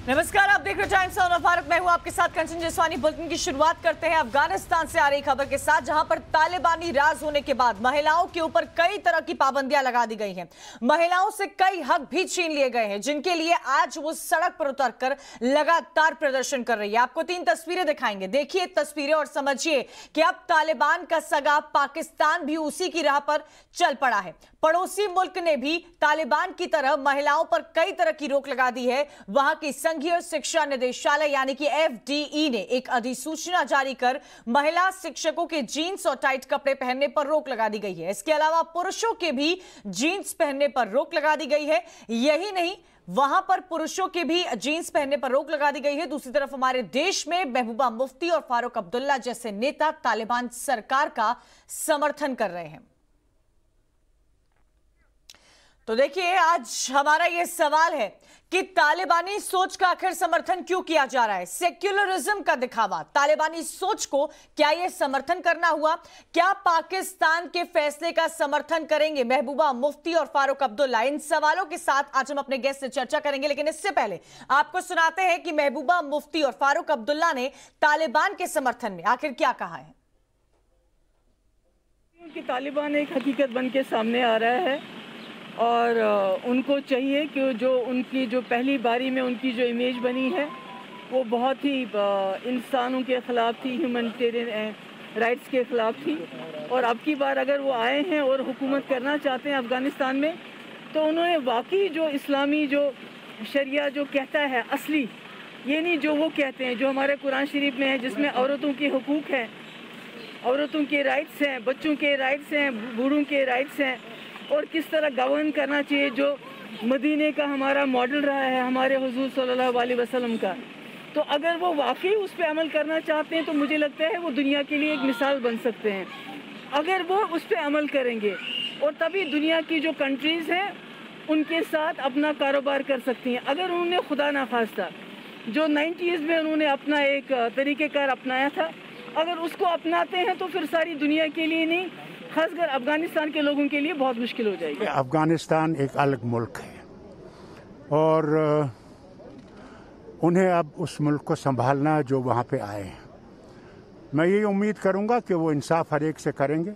नमस्कार, आप देख रहे टाइम्स ऑफ भारत। मैं हूं आपके साथ कंचन जसवानी। बुलेटिन की शुरुआत करते हैं अफगानिस्तान से आ रही खबर के साथ, जहां पर तालिबानी राज होने के बाद महिलाओं के ऊपर कई तरह की पाबंदियां लगा दी गई हैं। महिलाओं से कई हक भी छीन लिए गए हैं, जिनके लिए आज वो सड़क पर उतरकर लगातार प्रदर्शन कर रही है। आपको 3 तस्वीरें दिखाएंगे, देखिए तस्वीरें और समझिए कि अब तालिबान का सगा पाकिस्तान भी उसी की राह पर चल पड़ा है। पड़ोसी मुल्क ने भी तालिबान की तरह महिलाओं पर कई तरह की रोक लगा दी है। वहां की संघीय शिक्षा निदेशालय यानी कि एफडीई ने एक अधिसूचना जारी कर महिला शिक्षकों के जीन्स और टाइट कपड़े पहनने पर रोक लगा दी गई है। इसके अलावा पुरुषों के भी जीन्स पहनने पर रोक लगा दी गई है। यही नहीं, वहां पर पुरुषों के भी जीन्स पहनने पर रोक लगा दी गई है। दूसरी तरफ हमारे देश में महबूबा मुफ्ती और फारूक अब्दुल्ला जैसे नेता तालिबान सरकार का समर्थन कर रहे हैं। तो देखिए, आज हमारा यह सवाल है कि तालिबानी सोच का आखिर समर्थन क्यों किया जा रहा है? सेक्युलरिज्म का दिखावा, तालिबानी सोच को क्या यह समर्थन करना हुआ? क्या पाकिस्तान के फैसले का समर्थन करेंगे महबूबा मुफ्ती और फारूक अब्दुल्ला? इन सवालों के साथ आज हम अपने गेस्ट से चर्चा करेंगे, लेकिन इससे पहले आपको सुनाते हैं कि महबूबा मुफ्ती और फारूक अब्दुल्ला ने तालिबान के समर्थन में आखिर क्या कहा है। कि तालिबान एक हकीकत बन के सामने आ रहा है और उनको चाहिए कि जो उनकी जो पहली बारी में उनकी जो इमेज बनी है वो बहुत ही इंसानों के ख़िलाफ़ थी, ह्यूमैनिटेरियन राइट्स के ख़िलाफ़ थी। और अब की बार अगर वो आए हैं और हुकूमत करना चाहते हैं अफ़गानिस्तान में, तो उन्होंने वाकई जो इस्लामी जो शरिया जो कहता है असली, ये नहीं जो वो कहते हैं, जो हमारे कुरान शरीफ में है, जिसमें औरतों के हुकूक हैं, औरतों के राइट्स हैं, बच्चों के राइट्स हैं, बूढ़ों के राइट्स हैं, और किस तरह गवर्न करना चाहिए, जो मदीने का हमारा मॉडल रहा है हमारे हुजूर सल्लल्लाहु अलैहि वसल्लम का। तो अगर वो वाकई उस पर अमल करना चाहते हैं तो मुझे लगता है वो दुनिया के लिए एक मिसाल बन सकते हैं। अगर वो उस पर अमल करेंगे और तभी दुनिया की जो कंट्रीज़ हैं उनके साथ अपना कारोबार कर सकती हैं। अगर उन्होंने खुदा ना खास्ता जो 90s में उन्होंने अपना एक तरीक़ेकार अपनाया था, अगर उसको अपनाते हैं तो फिर सारी दुनिया के लिए नहीं, खासकर अफगानिस्तान के लोगों के लिए बहुत मुश्किल हो जाएगी। अफगानिस्तान एक अलग मुल्क है और उन्हें अब उस मुल्क को संभालना जो वहाँ पे आए हैं। मैं ये उम्मीद करूँगा कि वो इंसाफ हर एक से करेंगे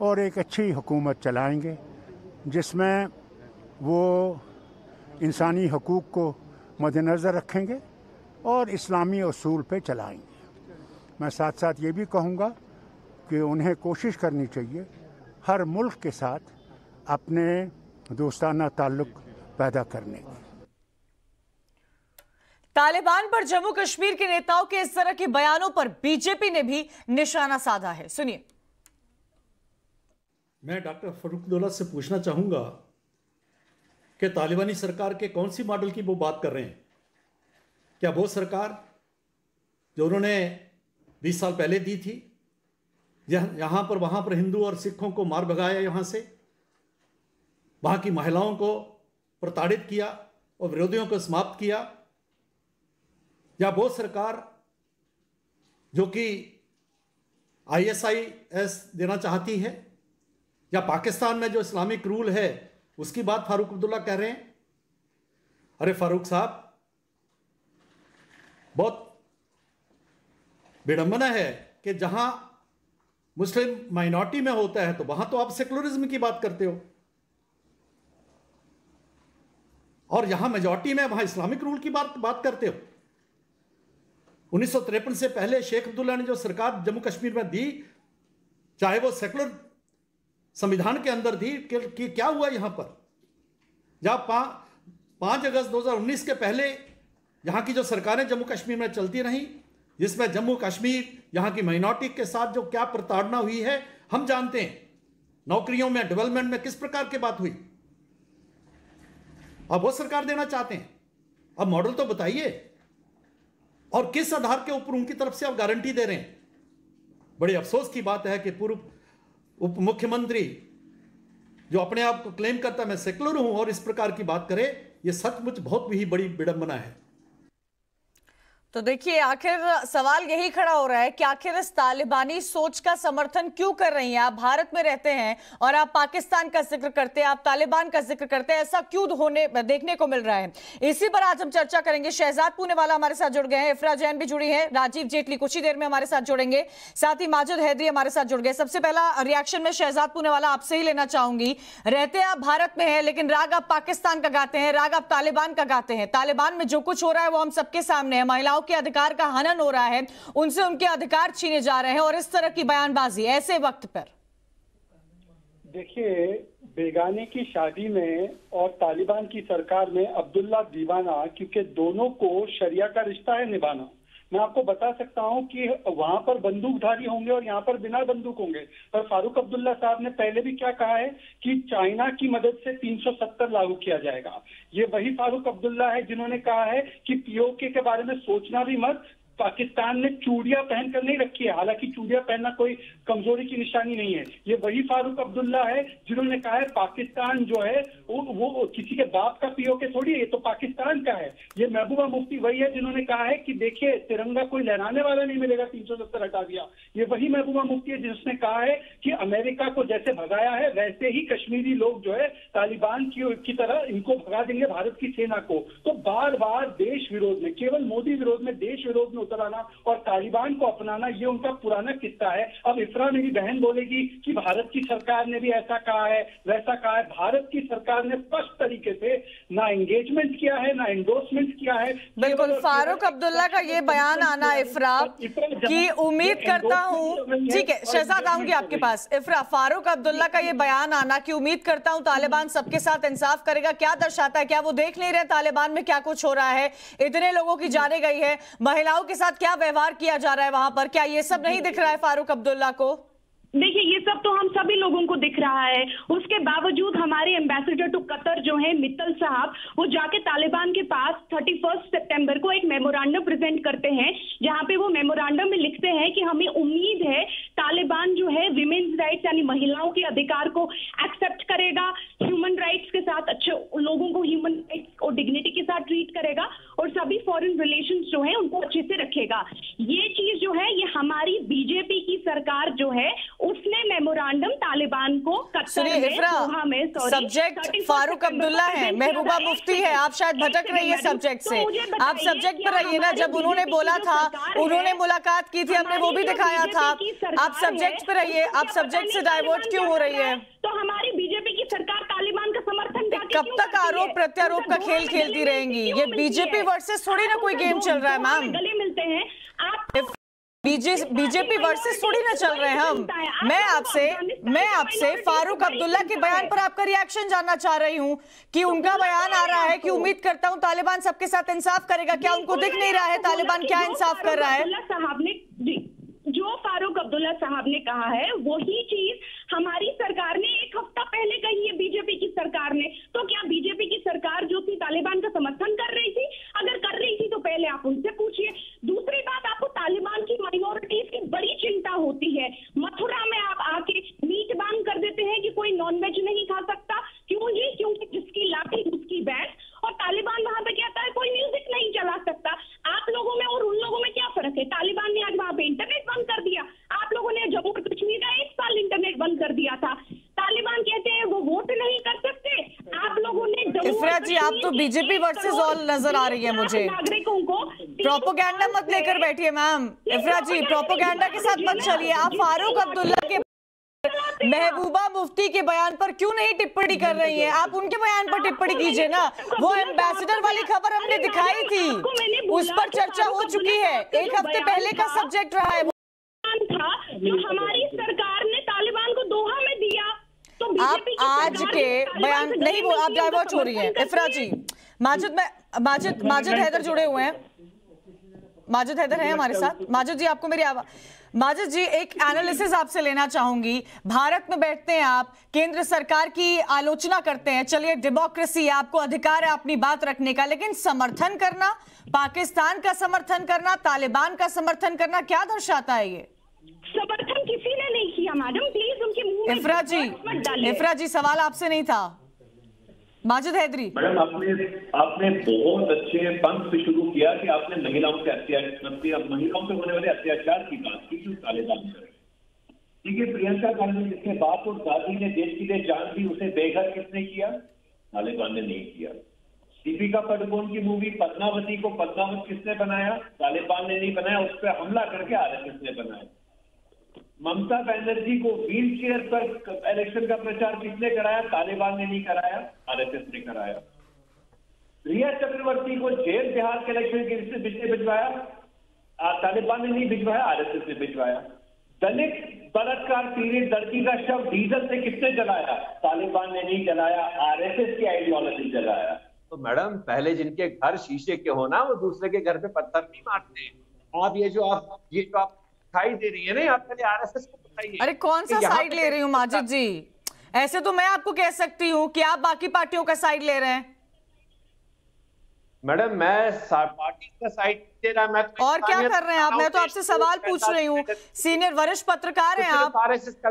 और एक अच्छी हुकूमत चलाएंगे जिसमें वो इंसानी हकूक़ को मद्देनज़र रखेंगे और इस्लामी उसूल पे चलाएंगे। मैं साथ साथ ये भी कहूँगा कि उन्हें कोशिश करनी चाहिए हर मुल्क के साथ अपने दोस्ताना ताल्लुक पैदा करने की। तालिबान पर जम्मू कश्मीर के नेताओं के इस तरह के बयानों पर बीजेपी ने भी निशाना साधा है। सुनिए। मैं डॉक्टर फारूक अब्दुल्ला से पूछना चाहूंगा कि तालिबानी सरकार के कौन सी मॉडल की वो बात कर रहे हैं? क्या वो सरकार जो उन्होंने 20 साल पहले दी थी, यहाँ पर वहाँ पर हिंदू और सिखों को मार भगाया, यहाँ से वहाँ की महिलाओं को प्रताड़ित किया और विरोधियों को समाप्त किया? या वो सरकार जो कि ISIS देना चाहती है? या पाकिस्तान में जो इस्लामिक रूल है उसकी बात फारूक अब्दुल्ला कह रहे हैं? अरे फारूक साहब, बहुत विडंबना है कि जहां मुस्लिम माइनॉरिटी में होता है तो वहां तो आप सेकुलरिज्म की बात करते हो, और यहां मेजॉरिटी में वहां इस्लामिक रूल की बात करते हो। 1953 से पहले शेख अब्दुल्ला ने जो सरकार जम्मू कश्मीर में दी, चाहे वो सेकुलर संविधान के अंदर दी, कि क्या हुआ यहां पर? जब 5 अगस्त 2019 के पहले यहां की जो सरकारें जम्मू कश्मीर में चलती रहीं, जिसमें जम्मू कश्मीर यहाँ की माइनॉरिटी के साथ जो क्या प्रताड़ना हुई है हम जानते हैं। नौकरियों में, डेवलपमेंट में किस प्रकार की बात हुई। अब वो सरकार देना चाहते हैं, अब मॉडल तो बताइए, और किस आधार के ऊपर उनकी तरफ से आप गारंटी दे रहे हैं? बड़े अफसोस की बात है कि पूर्व उप मुख्यमंत्री जो अपने आप को क्लेम करता है मैं सेकुलर हूं और इस प्रकार की बात करे, ये सचमुच बहुत ही बड़ी विडंबना है। तो देखिए, आखिर सवाल यही खड़ा हो रहा है कि आखिर इस तालिबानी सोच का समर्थन क्यों कर रही हैं? आप भारत में रहते हैं और आप पाकिस्तान का जिक्र करते हैं, आप तालिबान का जिक्र करते हैं, ऐसा क्यों देखने को मिल रहा है? इसी पर आज हम चर्चा करेंगे। शहजाद पूनेवाला हमारे साथ जुड़ गए हैं, इफ्रा जैन भी जुड़ी है, राजीव जेटली कुछ ही देर में हमारे साथ जुड़ेंगे, साथ ही माजिद हैदरी हमारे साथ जुड़ गए। सबसे पहला रिएक्शन में शहजाद पूनेवाला आपसे ही लेना चाहूंगी। रहते आप भारत में हैं, लेकिन राग आप पाकिस्तान का गाते हैं, राग आप तालिबान का गाते हैं। तालिबान में जो कुछ हो रहा है वो हम सबके सामने है। महिलाओं के अधिकार का हनन हो रहा है, उनसे उनके अधिकार छीने जा रहे हैं, और इस तरह की बयानबाजी ऐसे वक्त पर। देखिए, बेगाने की शादी में और तालिबान की सरकार में अब्दुल्ला दीवाना, क्योंकि दोनों को शरिया का रिश्ता है निभाना। मैं आपको बता सकता हूं कि वहां पर बंदूकधारी होंगे और यहाँ पर बिना बंदूक होंगे। पर फारूक अब्दुल्ला साहब ने पहले भी क्या कहा है कि चाइना की मदद से 370 लागू किया जाएगा। ये वही फारूक अब्दुल्ला है जिन्होंने कहा है कि पीओके के बारे में सोचना भी मत। पाकिस्तान ने चूड़ियां पहनकर नहीं रखी है, हालांकि चूड़ियां पहनना कोई कमजोरी की निशानी नहीं है। ये वही फारूक अब्दुल्ला है जिन्होंने कहा है पाकिस्तान जो है वो किसी के बाप का पीओके थोड़ी है, ये तो पाकिस्तान का है। ये महबूबा मुफ्ती वही है जिन्होंने कहा है कि देखिए, तिरंगा कोई लहराने वाला नहीं मिलेगा, 370 हटा दिया। ये वही महबूबा मुफ्ती है जिसने कहा है कि अमेरिका को जैसे भगाया है वैसे ही कश्मीरी लोग जो है तालिबान की तरह इनको भगा देंगे, भारत की सेना को। तो बार बार देश विरोध में, केवल मोदी विरोध में, देश विरोध में उतराना और तालिबान को अपनाना, ये उनका पुराना किस्सा है। अब इफ्रा मेरी बहन बोलेगी कि भारत की सरकार ने भी ऐसा कहा है वैसा कहा है। भारत की सरकार ने स्पष्ट तरीके से ना एंगेजमेंट किया है ना एंडोर्समेंट किया है। बिल्कुल, फारूक अब्दुल्ला का ये बयान आना इफ्रा कि उम्मीद करता हूं, ठीक है शहजाद आऊंगी आपके पास। इफ्रा, फारूक अब्दुल्ला का ये बयान आना कि उम्मीद करता हूं तालिबान सबके साथ इंसाफ करेगा, क्या दर्शाता है? क्या वो देख नहीं रहे तालिबान में क्या कुछ हो रहा है? इतने लोगों की जाने गई है, महिलाओं के साथ क्या व्यवहार किया जा रहा है वहां पर, क्या ये सब नहीं दिख रहा है फारूक अब्दुल्ला को? देखिए, ये सब तो हम सभी लोगों को दिख रहा है। उसके बावजूद हमारे एम्बेसडर टू कतर जो है मित्तल साहब, वो जाके तालिबान के पास 31 सितंबर को एक मेमोरेंडम प्रेजेंट करते हैं, जहां पे वो मेमोरेंडम में लिखते हैं कि हमें उम्मीद है तालिबान जो है विमेन्स राइट्स यानी महिलाओं के अधिकार को एक्सेप्ट करेगा, ह्यूमन राइट्स के साथ अच्छे लोगों को ह्यूमन राइट्स और डिग्निटी के साथ ट्रीट करेगा, और सभी फॉरेन रिलेशंस जो है उनको अच्छे से रखेगा। ये चीज जो है ये हमारी बीजेपी की सरकार जो है उसने मेमोरेंडम तालिबान को सब्जेक्ट फारूक अब्दुल्ला है, महबूबा मुफ्ती है, आप शायद भटक रही है सब्जेक्ट से। आप सब्जेक्ट पर रहिए ना। जब उन्होंने बोला था, उन्होंने मुलाकात की थी, हमने वो भी दिखाया था। आप सब्जेक्ट पर रहिए, आप सब्जेक्ट से डाइवर्ट क्यों हो रही है? तो हमारी बीजेपी की सरकार तालिबान का समर्थन कब तक आरोप प्रत्यारोप का खेल खेलती रहेंगी? ये बीजेपी वर्सेस थोड़ी ना कोई गेम चल रहा है मैम। गले मिलते हैं आप, बीजेपी वर्सेस थोड़ी ना चल रहे हैं हम। मैं आपसे फारूक अब्दुल्ला के बयान पर आपका रिएक्शन जानना चाह रही हूं कि उनका बयान आ रहा है कि उम्मीद करता हूं तालिबान सबके साथ इंसाफ करेगा। क्या उनको दिख नहीं रहा है तालिबान क्या इंसाफ कर रहा है? जो फारूक अब्दुल्ला साहब ने कहा है वही चीज हमारी सरकार ने एक हफ्ता पहले कही है, बीजेपी की सरकार ने। तो क्या बीजेपी की सरकार जो थी तालिबान का समर्थन कर रही थी? अगर कर रही थी तो पहले आप उनसे पूछिए। दूसरी बात, आपको तालिबान की माइनॉरिटीज की बड़ी चिंता होती है। मथुरा में आप आके मीट बांग कर देते हैं कि कोई नॉनवेज नहीं खा सकता। क्यों जी? क्योंकि जिसकी लाठी उसकी बैठ। और तालिबान वहां पे कहता है कोई म्यूजिक नहीं चला सकता। आप लोगों में और उन लोगों में क्या फर्क है? तालिबान ने आज वहां पे इंटरनेट बंद कर दिया, आप लोगों ने जम्मू कश्मीर का 1 साल इंटरनेट बंद कर दिया था। तालिबान कहते हैं वो वोट नहीं कर सकते, आप लोगों ने। इफ्रा जी, आप तो बीजेपी वर्सेस ऑल नजर आ रही है मुझे। नागरिकों को प्रोपोगेंडा मत लेकर बैठिए मैम। इफ्रा जी, प्रोपोगेंडा के साथ मत चलिए। आप फारूक अब्दुल्ला के महबूबा मुफ्ती के बयान पर क्यों नहीं टिप्पणी कर रही हैं? आप उनके बयान पर टिप्पणी कीजिए ना। वो एम्बेसडर वाली खबर हमने दिखाई थी, उस पर चर्चा हो चुकी है, 1 हफ्ते पहले का सब्जेक्ट रहा है था जो हमारी सरकार ने तालिबान को दोहा में दिया। तो आप आज के बयान नहीं, वो आप डाइवर्ट हो रही है। इफ्रा जी, माजिद हैदर जुड़े हुए हैं, माजिद हैदर है हमारे साथ। माजिद जी, आपको मेरी आवाज? माजिद जी, एक एनालिसिस आपसे लेना चाहूंगी। भारत में बैठते हैं आप, केंद्र सरकार की आलोचना करते हैं, चलिए डेमोक्रेसी है, आपको अधिकार है अपनी बात रखने का, लेकिन समर्थन करना, पाकिस्तान का समर्थन करना, तालिबान का समर्थन करना, क्या दर्शाता है ये? समर्थन किसी ने नहीं किया मैडम, प्लीज उनके मुंह में इफ्रा जी, सवाल आपसे नहीं था। माजिद हैदरी। मैडम आपने बहुत अच्छे पंथ से शुरू किया कि आपने महिलाओं से महिलाओं पे होने वाले अत्याचार की बात की, क्यों तालिबान करें। देखिए, प्रियंका गांधी जिसके बाप और दादी ने देश के लिए जान दी, उसे बेघर किसने किया? तालिबान ने नहीं किया। दीपिका पादुकोण की मूवी पद्मावती को पद्मावत किसने बनाया? तालिबान ने नहीं बनाया, उस पर हमला करके आरएसएस ने बनाया। ममता बनर्जी को व्हील चेयर पर इलेक्शन का प्रचार किसने कराया? तालिबान ने नहीं कराया, आरएसएस ने कराया। रिया चक्रवर्ती को जेल बिहार के इलेक्शन किसने भिजवाया? तालिबान ने नहीं भिजवाया, आरएसएस ने भिजवाया। दलित बलात्कार पीड़ित लड़की का शव डीजल से किसने जलाया? तालिबान ने नहीं जलाया, आरएसएस की आइडियोलॉजी जलाया। तो मैडम, पहले जिनके घर शीशे के हो ना, वो दूसरे के घर पे पत्थर नहीं मारते। आप ये जो आप दिखाई दे रही है ना, आप पहले आरएसएस को बताइए। अरे कौन सा साइड ले रही हूँ माजिद जी? ऐसे तो मैं आपको कह सकती हूँ कि आप बाकी पार्टियों का साइड ले रहे हैं। मैडम, मैं पार्टी का साइड दे रहा, मैं तो और क्या कर रहे हैं आप? मैं तो आपसे सवाल पूछ रही हूँ। सीनियर वरिष्ठ पत्रकार हैं आप, आरएसएस का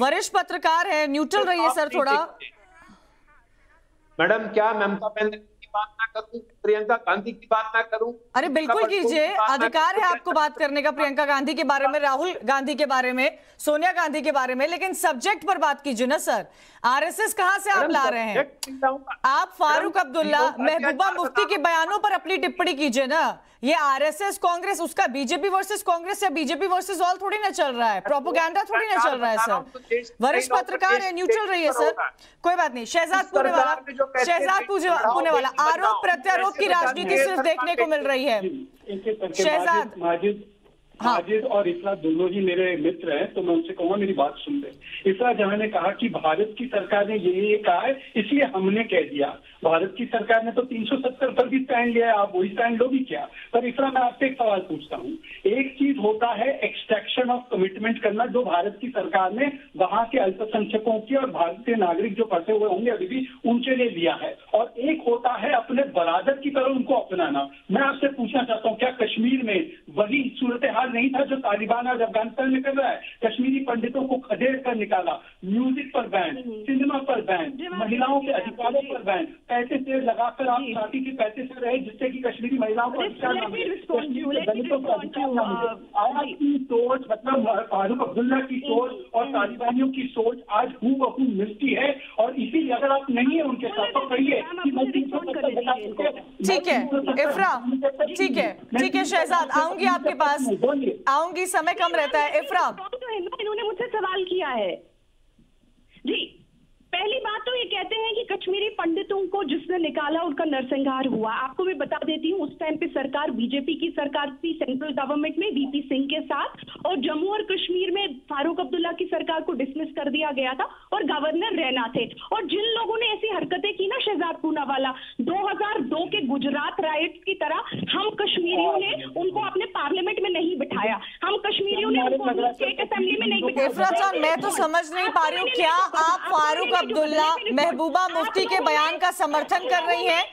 वरिष्ठ पत्रकार हैं, न्यूट्रल रहिए सर थोड़ा। मैडम, क्या ममता बनर्जी की बात ना करूं, प्रियंका गांधी की बात ना करूं? अरे बिल्कुल कीजिए, अधिकार है आपको बात करने का, प्रियंका गांधी के बारे में, राहुल गांधी के बारे में, सोनिया गांधी के बारे में, लेकिन सब्जेक्ट पर बात कीजिए ना सर। आरएसएस कहां से आप ला रहे हैं? आप फारूक अब्दुल्ला, महबूबा मुफ्ती के बयानों पर अपनी टिप्पणी कीजिए ना। ये आरएसएस कांग्रेस, उसका बीजेपी वर्सेस कांग्रेस या बीजेपी वर्सेस ऑल थोड़ी ना चल रहा है, प्रोपोगंडा थोड़ी ना चल रहा है सर। वरिष्ठ पत्रकार है, न्यूट्रल रहिए सर, कोई बात नहीं। शहजाद पूनेवाला, आरोप प्रत्यारोप की राजनीति सिर्फ देखने को मिल रही है। शहजाद, माजिद और इफरा दोनों ही मेरे मित्र हैं, तो मैं उनसे कहूंगा मेरी बात सुन ले। इफरा जहां ने कहा कि भारत की सरकार ने ये कहा है इसलिए हमने कह दिया, भारत की सरकार ने तो 370 पर भी स्टैंड लिया है, आप वही स्टैंड लोगी क्या? पर इफरा, मैं आपसे एक सवाल पूछता हूँ। एक चीज होता है एक्सट्रैक्शन ऑफ कमिटमेंट करना, जो भारत की सरकार ने वहां के अल्पसंख्यकों की और भारतीय नागरिक जो फंसे हुए होंगे अभी भी उनके लिए लिया है, और एक होता है अपने बरादर की तरह उनको अपनाना। मैं आपसे पूछना चाहता हूँ, क्या कश्मीर में वही सूरत हाल नहीं था जो तालिबान आज अफगानिस्तान में कर रहा है? कश्मीरी पंडितों को खदेड़ कर निकाला, म्यूजिक पर बैन, सिनेमा पर बैन, महिलाओं के अधिकारों पर बैन, पैसे से लगाकर आप शादी के पैसे से रहे जिससे कि कश्मीरी महिलाओं को अधिकार ना मिले, दलितों को अधिकार ना मिले। आपकी सोच, मतलब फारूक अब्दुल्ला की सोच और तालिबानियों की सोच आज हूबहू मिलती है, और इसीलिए अगर आप नहीं है उनके साथ तो कहिए कि मैं 370। ठीक है इफरा, ठीक है शहजाद, आऊंगी आपके पास, आऊंगी, समय कम रहता है। इफरा, इन्होंने मुझसे सवाल किया है जी। पहली बात तो ये कहते हैं कि कश्मीरी पंडितों को जिसने निकाला उनका नरसंहार हुआ। आपको मैं बता देती हूँ, उस टाइम पे सरकार बीजेपी की सरकार थी, सेंट्रल गवर्नमेंट में वीपी सिंह के साथ, और जम्मू और कश्मीर में फारूक अब्दुल्ला की सरकार को डिसमिस कर दिया गया था और गवर्नर रैना थे। और जिन लोगों ने ऐसी हरकतें की ना, शहजाद पूनावाला, 2002 के गुजरात राइट्स की तरह हम कश्मीरियों ने उनको अपने पार्लियामेंट में नहीं बिठाया, हम कश्मीरियों ने उनको स्टेट असेंबली में नहीं बिठाया। मैं तो समझ नहीं पा रही हूँ, क्या आप फारूक अब्दुल्ला, महबूबा मुफ्ती के बयान का समर्थन कर रही हैं?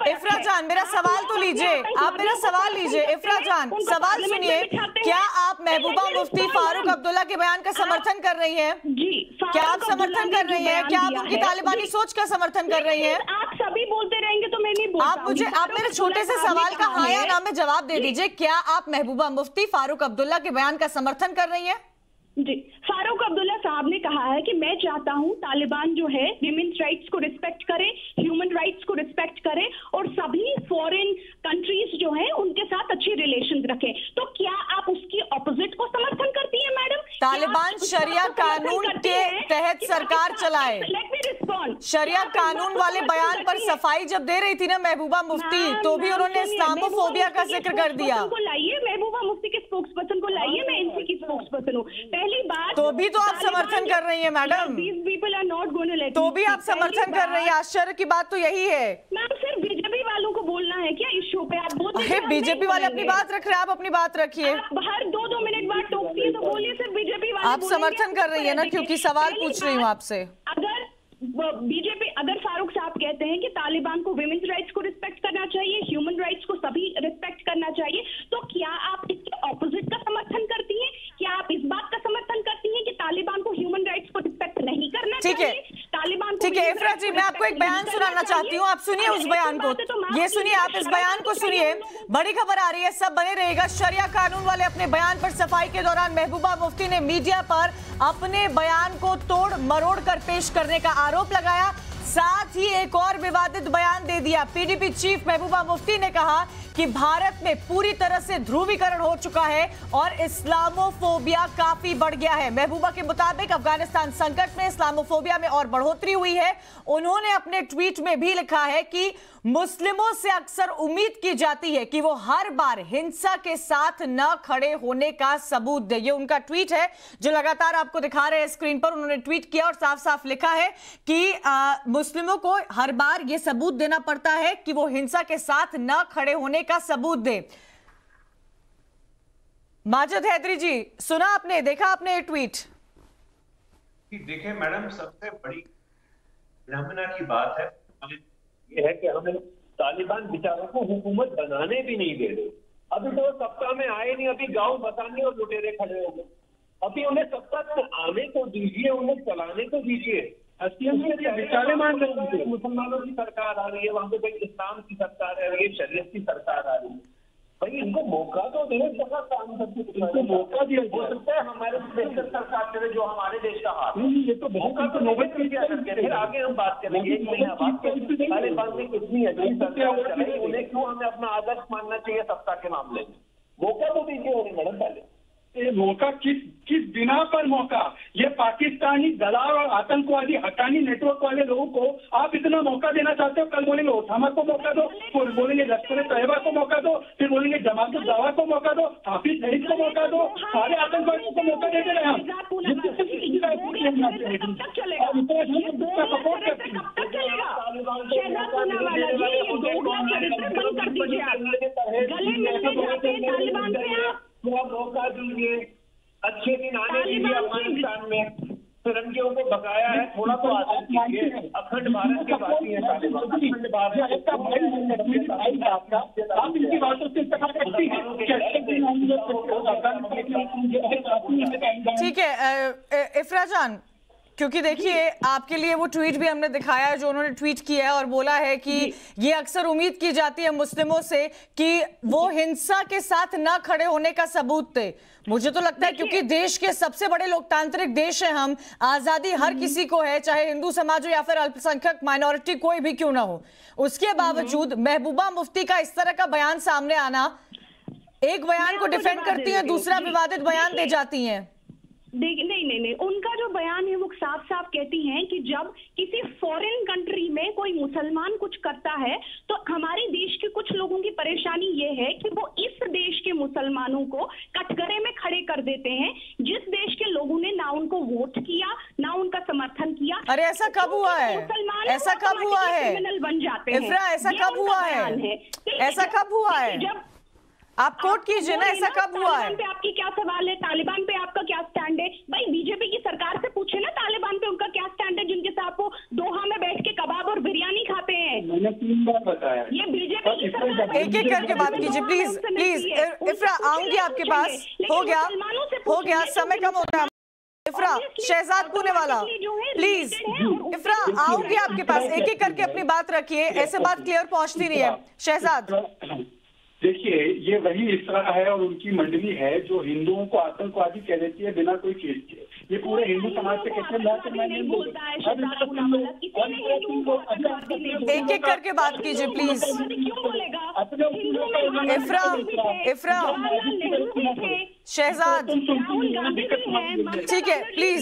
इफरा जान, मेरा सवाल तो लीजिए, आप मेरा सवाल लीजिए। इफरा जान, सवाल सुनिए, क्या आप महबूबा मुफ्ती, फारूक अब्दुल्ला के बयान का समर्थन कर रही हैं? जी, क्या आप समर्थन कर रही हैं? क्या आप उनकी तालिबानी सोच का समर्थन कर रही हैं? आप सभी बोलते रहेंगे तो मैं नहीं बोल पाऊंगी। आप मेरे छोटे से सवाल का हाँ या ना में जवाब दे दीजिए। क्या आप महबूबा मुफ्ती, फारूक अब्दुल्ला के बयान का समर्थन कर रही हैं? जी, फारूक अब्दुल्ला साहब ने कहा है कि मैं चाहता हूं तालिबान जो है विमेन्स राइट्स को रिस्पेक्ट करे, ह्यूमन राइट्स को रिस्पेक्ट करे, और सभी फॉरेन कंट्रीज जो है उनके साथ अच्छी रिलेशन रखे। तो क्या आप उसकी ऑपोजिट को समर्थन करती हैं मैडम? तालिबान शरिया कानून के तहत सरकार चलाए। Let me respond. शरिया कानून वाले बयान पर सफाई जब दे रही थी ना महबूबा मुफ्ती, तो भी उन्होंने इस्लामोफोबिया का जिक्र कर दिया। लाइए महबूबा मुफ्ती के स्पोक्स पर्सन को लाइए, मैं इनसी की स्पोक्स पर्सन हूँ। पहली बात तो भी तो आप समर्थन कर रही हैं मैडम, तो भी आप समर्थन कर रही हैं। आश्चर्य की बात तो यही है। मैम, सिर्फ बीजेपी वालों को बोलना है क्या इस शो पे? आप बीजेपी वाले अपनी बात रख रहे हैं, आप अपनी बात रखिए। हर 2-2 मिनट बाद टोकती है तो बोलिए सिर्फ बीजेपी वाले। आप समर्थन कर रही है ना, क्योंकि सवाल पूछ रही हूँ आपसे। अगर बीजेपी, अगर फारूक साहब कहते हैं कि तालिबान को विमेन्स राइट्स को रिस्पेक्ट करना चाहिए, ह्यूमन राइट्स को सभी रिस्पेक्ट करना चाहिए, तो क्या आप इसके ऑपोजिट का समर्थन करती हैं? क्या आप इस बात का समर्थन करती हैं कि तालिबान को ह्यूमन राइट्स को रिस्पेक्ट नहीं करना चाहिए? तालिबान को ठीक है इफ्रा जी, मैं आपको एक बयान सुनाना चाहती हूँ, आप सुनिए उस बयान को। ये सुनिए, आप इस बयान को सुनिए। बड़ी खबर आ रही है, सब बने रहेगा। शरिया कानून वाले अपने बयान पर सफाई के दौरान महबूबा मुफ्ती ने मीडिया पर अपने बयान को तोड़ मरोड़ कर पेश करने का आरोप लगाया। साथ ही एक और विवादित बयान दे दिया। पीडीपी चीफ महबूबा मुफ्ती ने कहा कि भारत में पूरी तरह से ध्रुवीकरण हो चुका है और इस्लामोफोबिया काफी बढ़ गया है। महबूबा के मुताबिक अफगानिस्तान संकट में इस्लामोफोबिया में और बढ़ोतरी हुई है। उन्होंने अपने ट्वीट में भी लिखा है कि मुस्लिमों से अक्सर उम्मीद की जाती है कि वो हर बार हिंसा के साथ न खड़े होने का सबूत दे। ये उनका ट्वीट है जो लगातार आपको दिखा रहे हैं स्क्रीन पर। उन्होंने ट्वीट किया और साफ साफ लिखा है कि मुस्लिमों को हर बार ये सबूत देना पड़ता है कि वो हिंसा के साथ न खड़े होने का सबूत दे। माजिद हैदरी जी, सुना आपने, देखा आपने ये ट्वीट? देखिए मैडम, सबसे बड़ी विडंबना की बात है ये है कि हमें तालिबान बेचारों को हुकूमत बनाने भी नहीं दे रहे। अभी तो सत्ता में आए नहीं, अभी गांव बसाने और लुटेरे खड़े हो गए। अभी उन्हें सत्ता में आने तो दीजिए, उन्हें चलाने तो दीजिए। बेचारे मान रहे, मुसलमानों की सरकार आ रही है, वहां पे भाई इस्लाम की सरकार आ रही है, शरीयत की सरकार आ रही है। भाई इनको मौका तो दे, काम इनको मौका दिया। हो सकता है हमारे देश की सरकार करे जो हमारे देश का हाल है, ये तो मौका तो नोबेल मिल गया करके। फिर आगे हम बात करेंगे एक महीना बाद तालिबान में कितनी अजीब सरकार चलाई, उन्हें क्यों हमें अपना आदर्श मानना चाहिए सत्ता के मामले में। मौका तो दीजिए उन्हें मैडम पहले। मौका किस बिना पर मौका? ये पाकिस्तानी दलाल और आतंकवादी हकानी नेटवर्क वाले लोगों को आप इतना मौका देना चाहते हो? कल बोलेंगे ओसामा को मौका दो, फिर बोलेंगे लश्कर तैयबा को मौका दो, फिर बोलेंगे जमात उद दावा को मौका दो, हाफिज सईद को मौका दो, सारे आतंकवादियों को मौका दे रहे हैं हम। सपोर्ट करते हैं। मौका दीजिए, अच्छे दिन आने दीजिए अफगानिस्तान में। फिरंगियों को भगाया है, थोड़ा तो आदर कीजिए। अखंड भारत के बाकी है तालिबान, अखंड भारत आप इनकी बातों से ठीक है इफ्रा जान, क्योंकि देखिए आपके लिए वो ट्वीट भी हमने दिखाया है जो उन्होंने ट्वीट किया है और बोला है कि ये अक्सर उम्मीद की जाती है मुस्लिमों से कि वो हिंसा के साथ ना खड़े होने का सबूत दे। मुझे तो लगता है क्योंकि देश के सबसे बड़े लोकतांत्रिक देश है हम, आजादी हर किसी को है, चाहे हिंदू समाज हो या फिर अल्पसंख्यक माइनॉरिटी कोई भी क्यों ना हो। उसके बावजूद महबूबा मुफ्ती का इस तरह का बयान सामने आना, एक बयान को डिफेंड करती है, दूसरा विवादित बयान दे जाती है। नहीं, उनका जो बयान है वो साफ साफ कहती हैं कि जब किसी फॉरेन कंट्री में कोई मुसलमान कुछ करता है तो हमारे देश के कुछ लोगों की परेशानी ये है कि वो इस देश के मुसलमानों को कटघरे में खड़े कर देते हैं, जिस देश के लोगों ने ना उनको वोट किया ना उनका समर्थन किया। अरे ऐसा कब हुआ है? ऐसा कब हुआ है? बन जाते हैं। इफ्रा, ऐसा कब हुआ है? ऐसा कब हुआ है? जब आप कोट कीजिए ना, ऐसा कब हुआ है? तालिबान पे आपकी क्या सवाल है? तालिबान पे आपका क्या स्टैंड है? भाई बीजेपी की सरकार से पूछे ना तालिबान पे उनका क्या स्टैंड है, जिनके साथ वो दोहा में बैठ के कबाब और बिरयानी खाते हैं। मैंने 3 बार बताया। ये बीजेपी की सरकार। एक एक करके बात कीजिए प्लीज प्लीज। इफ्रा आऊंगी आपके पास। हो गया समय कम होता है। इफ्रा, शहजाद पूने वाला प्लीज। इफ्रा आऊंगी आपके पास, एक एक करके अपनी बात रखिए, ऐसे बात क्लियर पहुंचती नहीं है। शहजाद देखिए, ये वही इस्रा है और उनकी मंडली है जो हिंदुओं को आतंकवादी कह देती है बिना कोई चीज के। ये पूरे हिंदू समाज से कहते हैं। एक एक करके बात कीजिए प्लीज। इफ्रा, शहजाद, ठीक है प्लीज।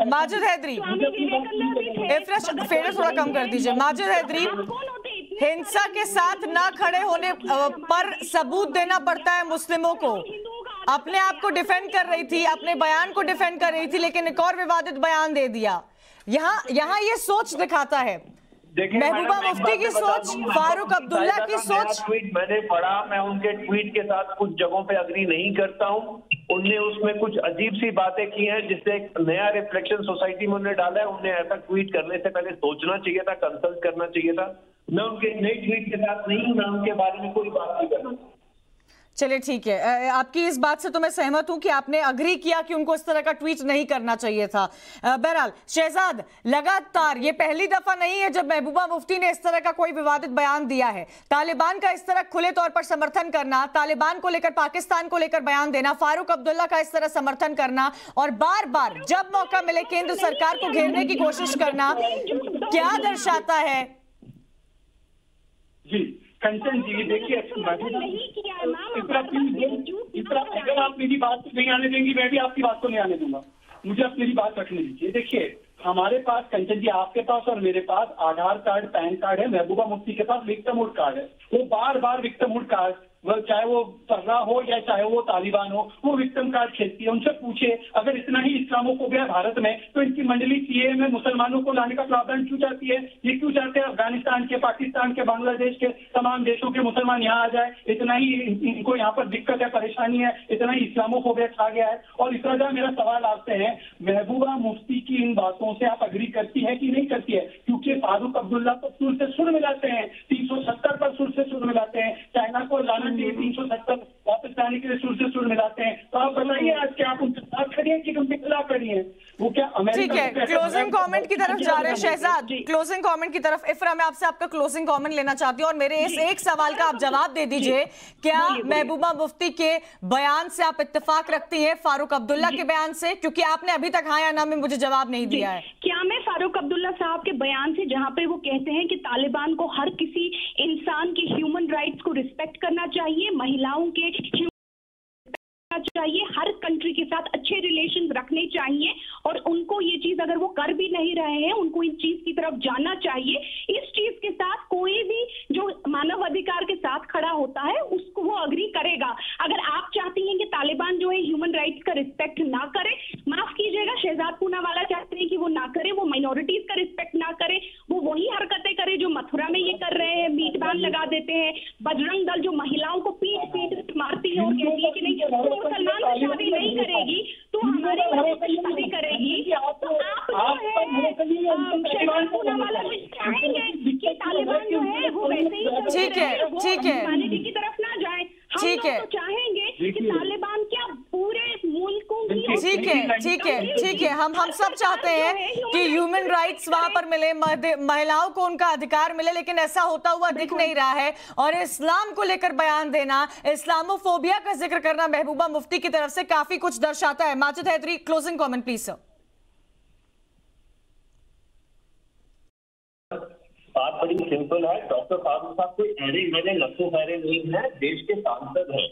माजिद हैदरी, इफ्रा फेरस थोड़ा कम कर दीजिए। माजिद हैदरी, हिंसा के साथ ना खड़े होने पर सबूत देना पड़ता है मुस्लिमों को। अपने आप को डिफेंड कर रही थी, अपने बयान को डिफेंड कर रही थी, लेकिन एक और विवादित बयान दे दिया। यहाँ ये सोच दिखाता है महबूबा मुफ्ती की सोच, फारूक अब्दुल्ला की सोच। ट्वीट मैंने पढ़ा, मैं उनके ट्वीट के साथ कुछ जगहों पे अग्री नहीं करता हूँ। उनने उसमें कुछ अजीब सी बातें की हैं जिससे एक नया रिफ्लेक्शन सोसाइटी में उन्हें डाला है। उन्हें ऐसा ट्वीट करने से पहले सोचना चाहिए था, कंसल्ट करना चाहिए था। मैं उनके नए ट्वीट के साथ नहीं हूं, मैं उनके बारे में कोई बात नहीं करना। चलिए ठीक है, आपकी इस बात से तो मैं सहमत हूं कि आपने अग्री किया कि उनको इस तरह का ट्वीट नहीं करना चाहिए था। बहरहाल शहजाद, लगातार ये पहली दफा नहीं है जब महबूबा मुफ्ती ने इस तरह का कोई विवादित बयान दिया है। तालिबान का इस तरह खुले तौर पर समर्थन करना, तालिबान को लेकर, पाकिस्तान को लेकर बयान देना, फारूक अब्दुल्ला का इस तरह समर्थन करना और बार बार जब मौका मिले केंद्र सरकार को घेरने की कोशिश करना, क्या दर्शाता है? जी कंचन जी, देखिए अगर आप मेरी बात नहीं आने देंगी, मैं भी आपकी बात को नहीं आने दूंगा। मुझे अब मेरी बात रखने दीजिए। देखिए हमारे पास, कंचन जी आपके पास और मेरे पास आधार कार्ड, पैन कार्ड है। महबूबा मुफ्ती के पास विक्टिमहुड कार्ड है। वो बार बार विक्टिमहुड कार्ड, चाहे वो पर्रा हो या चाहे वो तालिबान हो, वो विक्टिम कार्ड खेलती है। उनसे पूछे अगर इतना ही इस्लामोफोबिया भारत में, तो इनकी मंडली सीएए में मुसलमानों को लाने का प्रावधान क्यों चाहती है? ये क्यों चाहते हैं अफगानिस्तान के, पाकिस्तान के, बांग्लादेश के तमाम देशों के मुसलमान यहाँ आ जाए? इतना ही इनको यहाँ पर दिक्कत है, परेशानी है, इतना ही इस्लामोफोबिया छा गया है। और इस वजह मेरा सवाल आपसे है, महबूबा मुफ्ती की इन बातों से आप अग्री करती है कि नहीं करती है? क्योंकि फारूक अब्दुल्ला तो सुर से सुर मिलाते हैं, 370 पर सुर से सुर मिलाते हैं, चाइना को लाना 370 वापस जाने के लिए सुर से सुर मिलाते हैं। तो आप बताइए आज क्या आप उनके साथ खड़ी हैं कि उनके खिलाफ खड़ी हैं? वो क्या ठीक है, क्लोजिंग कमेंट की तरफ जा रहे हैं शहजाद, क्लोजिंग कमेंट की तरफ। इफ्रा, मैं आपसे आपका क्लोजिंग कमेंट लेना चाहती हूँ और मेरे इस एक सवाल का आप जवाब दे दीजिए। क्या महबूबा मुफ्ती के बयान से आप इत्तेफाक रखती हैं फारूक अब्दुल्ला के बयान से? क्योंकि आपने अभी तक हाँ या ना में मुझे जवाब नहीं दिया है। क्या मैं फारूक अब्दुल्ला साहब के बयान से, जहां पे वो कहते हैं कि तालिबान को हर किसी इंसान की ह्यूमन राइट्स को रिस्पेक्ट करना चाहिए, महिलाओं के चाहिए, हर कंट्री के साथ अच्छे रिलेशन रखने चाहिए, और उनको ये चीज अगर वो कर भी नहीं रहे हैं, उनको इस चीज की तरफ जाना चाहिए। इस चीज के साथ कोई भी जो मानव अधिकार के साथ खड़ा होता है उसको वो अग्री करेगा। अगर आप चाहती हैं कि तालिबान जो है ह्यूमन राइट्स का रिस्पेक्ट ना करे, माफ कीजिएगा शहजाद पूनावाला चाहते हैं कि वो ना करे, वो माइनॉरिटीज का रिस्पेक्ट ना करे, वो वही हरकतें करे जो मथुरा में ये कर रहे हैं, मीट बांध लगा देते हैं, बजरंग दल जो महिलाओं को पीट पीट मारती है और कहती है कि नहीं मुसलमान से शादी नहीं करेगी तो हमारे शादी करेगी। तो आप जो है शहजाद पूनावाला में चाहेंगे कि तालिबान जो है वो वैसे ही ठीक है की तरफ ना जाए। ठीक है, तो चाहेंगे कि तालिबान क्या पूरे मुल्कों की, ठीक है, हम सब चाहते हैं कि ह्यूमन राइट्स वहां पर मिले, महिलाओं को उनका अधिकार मिले, लेकिन ऐसा होता हुआ दिख नहीं रहा है। और इस्लाम को लेकर बयान देना, इस्लामोफोबिया का जिक्र करना महबूबा मुफ्ती की तरफ से काफी कुछ दर्शाता है। Majid Haidari, closing comment please sir. बात बड़ी सिंपल है। डॉक्टर फारूक साहब कोई अरे मैंने लफ्जों फहरे नहीं है, देश के सांसद हैं,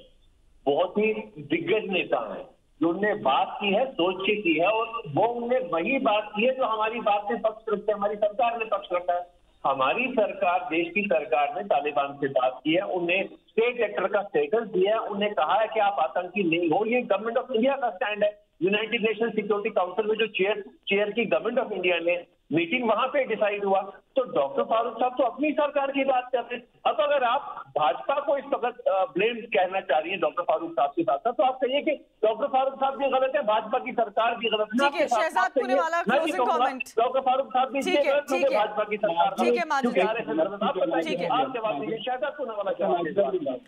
बहुत ही दिग्गज नेता हैं, जो उनने बात की है सोच के की है, और वो उनने वही बात की है जो हमारी बात से पक्ष रखते हैं, हमारी सरकार ने पक्ष रखा है। हमारी सरकार, देश की सरकार ने तालिबान से बात की है, उन्हें स्टेट एक्टर का स्टेटस दिया है, उन्हें कहा है कि आप आतंकी नहीं हो। ये गवर्नमेंट ऑफ इंडिया का स्टैंड है। यूनाइटेड नेशन सिक्योरिटी काउंसिल में जो चेयर की गवर्नमेंट ऑफ इंडिया ने मीटिंग, वहां पे डिसाइड हुआ। तो डॉक्टर फारूक साहब तो अपनी सरकार की बात कर रहे हैं। अब अगर आप भाजपा को इस वक्त ब्लेम कहना चाह रही है डॉक्टर फारूक साहब के साथ, तो आप कहिए कि डॉक्टर फारूक साहब भी गलत है, भाजपा की सरकार भी गलत है। ठीक है, Shehzad Poonawalla, closing comment. Doctor Farooq साहब भी भाजपा की सरकार, ठीक है माजिद, शहजाद पूनावाला।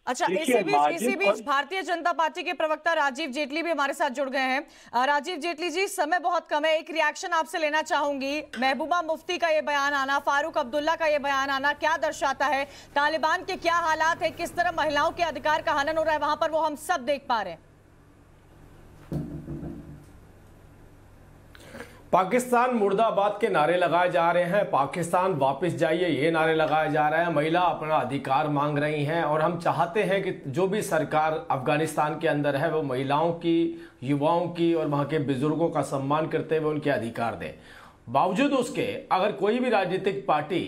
अच्छा, इसी बीच भारतीय जनता पार्टी के प्रवक्ता राजीव जेटली भी हमारे साथ जुड़ गए हैं। राजीव जेटली जी, समय बहुत कम है, एक रिएक्शन आपसे लेना चाहूंगी। महबूबा मुफ्ती का ये बयान आना, फारूक अब्दुल्ला का ये बयान आना क्या दर्शाता है? तालिबान के क्या हालात है, किस तरह महिलाओं के अधिकार का हनन हो रहा है वहां पर, वो हम सब देख पा रहे हैं। पाकिस्तान मुर्दाबाद के नारे लगाए जा रहे हैं, पाकिस्तान वापस जाइए ये नारे लगाए जा रहे हैं, महिला अपना अधिकार मांग रही हैं, और हम चाहते हैं कि जो भी सरकार अफगानिस्तान के अंदर है वो महिलाओं की, युवाओं की और वहाँ के बुजुर्गों का सम्मान करते हुए उनके अधिकार दें। बावजूद उसके अगर कोई भी राजनीतिक पार्टी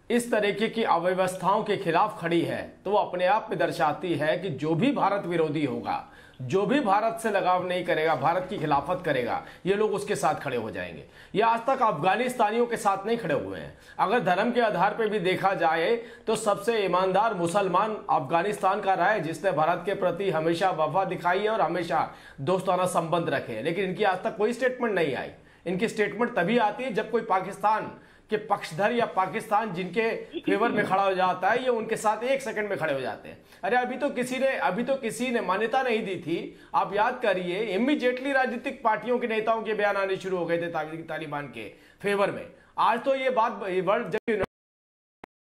इस तरीके की अव्यवस्थाओं के खिलाफ खड़ी है तो वो अपने आप में दर्शाती है कि जो भी भारत विरोधी होगा, जो भी भारत से लगाव नहीं करेगा, भारत की खिलाफत करेगा, ये लोग उसके साथ खड़े हो जाएंगे। ये आज तक अफगानिस्तानियों के साथ नहीं खड़े हुए हैं। अगर धर्म के आधार पर भी देखा जाए तो सबसे ईमानदार मुसलमान अफगानिस्तान का रहा है, जिसने भारत के प्रति हमेशा वफा दिखाई है और हमेशा दोस्ताना संबंध रखे हैं। लेकिन इनकी आज तक कोई स्टेटमेंट नहीं आई। इनकी स्टेटमेंट तभी आती है जब कोई पाकिस्तान कि पक्षधर या पाकिस्तान जिनके फेवर में खड़ा हो जाता है ये उनके साथ 1 सेकंड में खड़े हो जाते हैं। अरे अभी तो किसी ने मान्यता नहीं दी थी। आप याद करिए, इमीडिएटली राजनीतिक पार्टियों के नेताओं के बयान आने शुरू हो गए थे तालिबान के फेवर में। आज तो ये बात वर्ल्ड, जब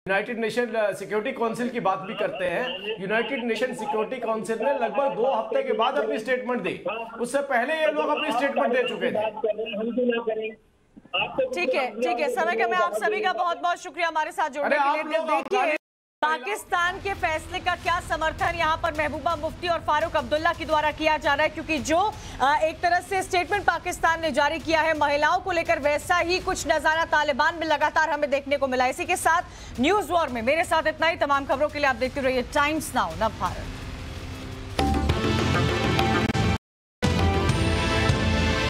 यूनाइटेड नेशन सिक्योरिटी काउंसिल की बात भी करते हैं, यूनाइटेड नेशन सिक्योरिटी काउंसिल ने लगभग 2 हफ्ते के बाद अपनी स्टेटमेंट दी, उससे पहले ये लोग अपनी स्टेटमेंट दे चुके थे। ठीक है, समय का मैं आप सभी का बहुत बहुत शुक्रिया हमारे साथ जुड़ने के लिए। देखिए पाकिस्तान के फैसले का क्या समर्थन यहाँ पर महबूबा मुफ्ती और फारूक अब्दुल्ला के द्वारा किया जा रहा है, क्योंकि जो एक तरह से स्टेटमेंट पाकिस्तान ने जारी किया है महिलाओं को लेकर, वैसा ही कुछ नजारा तालिबान में लगातार हमें देखने को मिला। इसी के साथ न्यूज वॉर में मेरे साथ इतना ही। तमाम खबरों के लिए आप देखते रहिए टाइम्स नाउ नव भारत।